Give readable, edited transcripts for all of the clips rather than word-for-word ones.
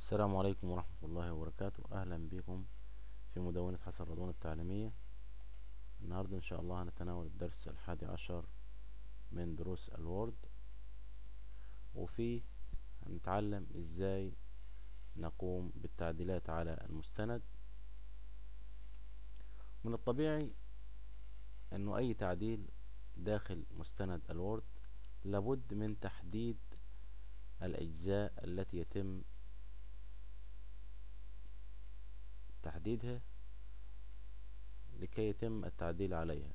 السلام عليكم ورحمة الله وبركاته. أهلا بكم في مدونة حسن رضوان التعليمية. النهاردة إن شاء الله هنتناول الدرس 11 من دروس الوورد، وفيه هنتعلم إزاي نقوم بالتعديلات على المستند. من الطبيعي أنه أي تعديل داخل مستند الوورد لابد من تحديد الأجزاء التي يتم تحديدها لكي يتم التعديل عليها،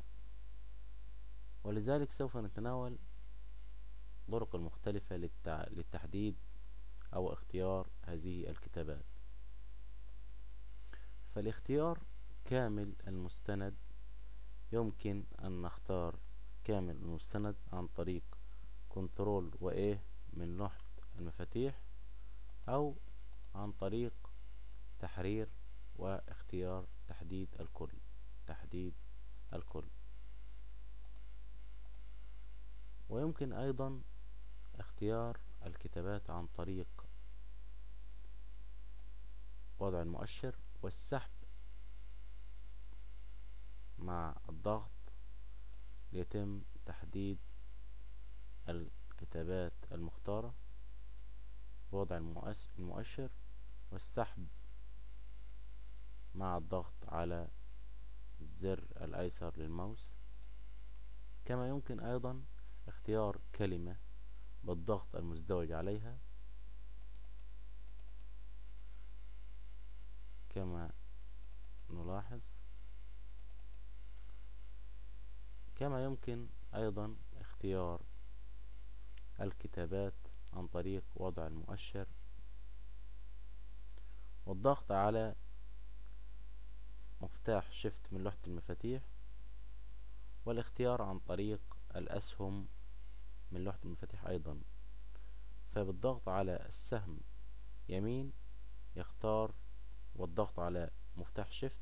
ولذلك سوف نتناول الطرق المختلفة للتحديد أو اختيار هذه الكتابات. فالاختيار كامل المستند يمكن أن نختار كامل المستند عن طريق كنترول وإيه من لوحة المفاتيح، أو عن طريق تحرير واختيار تحديد الكل. ويمكن أيضا اختيار الكتابات عن طريق وضع المؤشر والسحب مع الضغط ليتم تحديد الكتابات المختارة، وضع المؤشر والسحب مع الضغط على الزر الأيسر للماوس. كما يمكن أيضا اختيار كلمة بالضغط المزدوج عليها كما نلاحظ. كما يمكن أيضا اختيار الكتابات عن طريق وضع المؤشر والضغط على مفتاح شيفت من لوحة المفاتيح، والاختيار عن طريق الأسهم من لوحة المفاتيح أيضا. فبالضغط على السهم يمين يختار، والضغط على مفتاح شيفت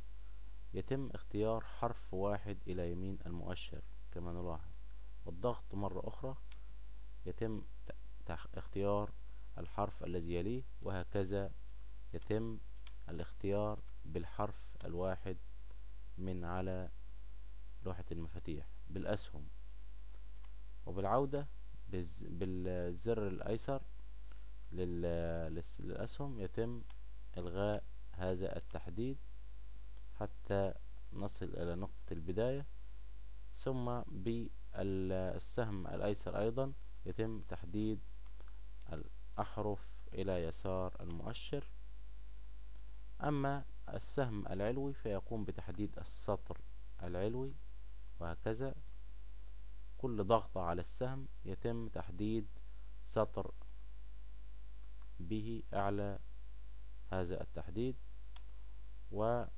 يتم اختيار حرف واحد إلى يمين المؤشر كما نلاحظ، والضغط مرة أخرى يتم اختيار الحرف الذي يليه، وهكذا يتم الاختيار بالحرف الواحد من على لوحة المفاتيح بالأسهم. وبالعودة بالزر الأيسر للأسهم يتم إلغاء هذا التحديد حتى نصل إلى نقطة البداية، ثم بالسهم الأيسر أيضا يتم تحديد الأحرف إلى يسار المؤشر. أما السهم العلوي فيقوم بتحديد السطر العلوي، وهكذا كل ضغطة على السهم يتم تحديد سطر به أعلى هذا التحديد، والسهم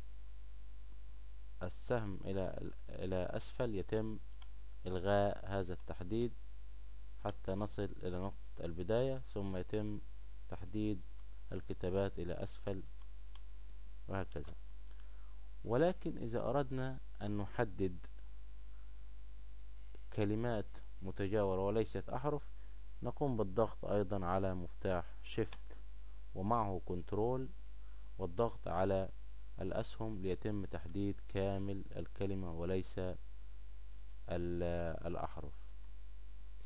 إلى أسفل يتم إلغاء هذا التحديد حتى نصل إلى نقطة البداية، ثم يتم تحديد الكتابات إلى أسفل، وهكذا. ولكن إذا أردنا أن نحدد كلمات متجاورة وليست أحرف، نقوم بالضغط أيضا على مفتاح شيفت ومعه كنترول والضغط على الأسهم ليتم تحديد كامل الكلمة وليس الأحرف.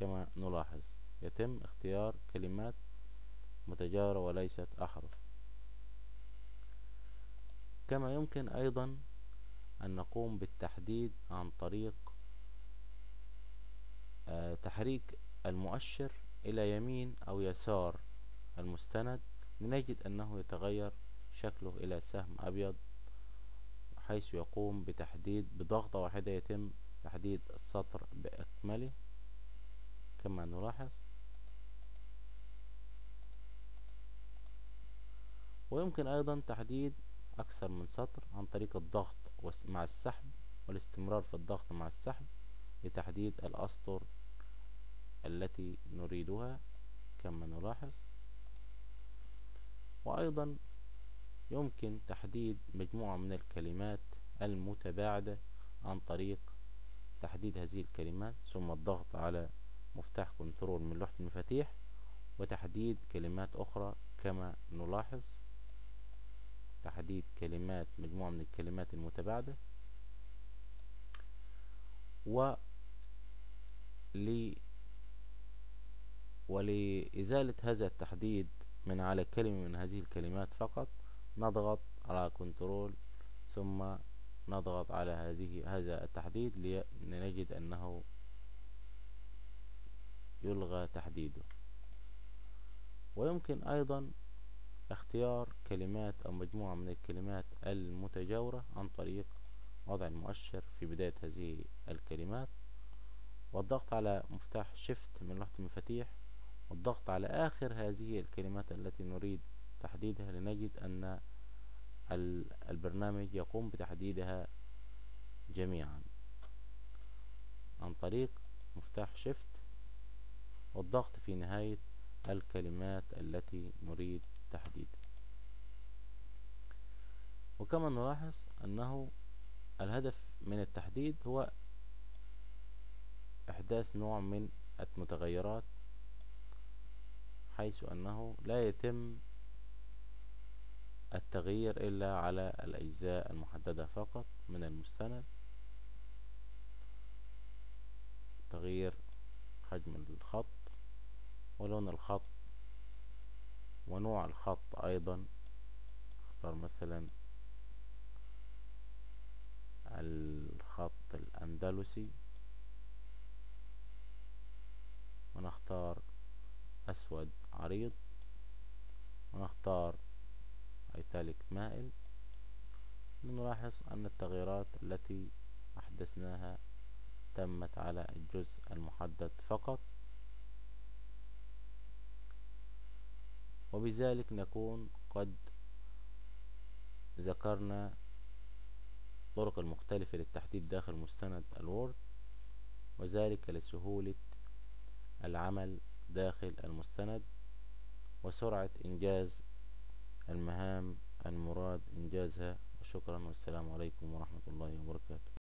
كما نلاحظ يتم اختيار كلمات متجاورة وليست أحرف. كما يمكن أيضا أن نقوم بالتحديد عن طريق تحريك المؤشر إلى يمين أو يسار المستند، لنجد أنه يتغير شكله إلى سهم أبيض، حيث يقوم بضغطة واحدة يتم تحديد السطر بأكمله كما نلاحظ. ويمكن أيضا تحديد أكثر من سطر عن طريق الضغط مع السحب والاستمرار في الضغط مع السحب لتحديد الأسطر التي نريدها كما نلاحظ. وأيضا يمكن تحديد مجموعة من الكلمات المتباعدة عن طريق تحديد هذه الكلمات ثم الضغط على مفتاح كنترول من لوحة المفاتيح وتحديد كلمات أخرى كما نلاحظ، تحديد كلمات، مجموعة من الكلمات المتباعدة. ولإزالة هذا التحديد من على كلمة من هذه الكلمات فقط، نضغط على كنترول ثم نضغط على هذا التحديد لنجد أنه يلغى تحديده. ويمكن أيضا اختيار كلمات أو مجموعة من الكلمات المتجاورة عن طريق وضع المؤشر في بداية هذه الكلمات، والضغط على مفتاح شيفت من لوحة المفاتيح، والضغط على آخر هذه الكلمات التي نريد تحديدها، لنجد أن البرنامج يقوم بتحديدها جميعا عن طريق مفتاح شيفت والضغط في نهاية الكلمات التي نريد تحديدها. وكما نلاحظ أنه الهدف من التحديد هو إحداث نوع من المتغيرات، حيث أنه لا يتم التغيير إلا على الأجزاء المحددة فقط من المستند. تغيير حجم الخط ولون الخط ونوع الخط أيضا، اختار مثلا الخط الأندلسي، ونختار أسود عريض، ونختار ايتاليك مائل. نلاحظ أن التغييرات التي أحدثناها تمت على الجزء المحدد فقط، وبذلك نكون قد ذكرنا الطرق المختلفة للتحديد داخل مستند الوورد، وذلك لسهولة العمل داخل المستند وسرعة إنجاز المهام المراد إنجازها. وشكرا، والسلام عليكم ورحمة الله وبركاته.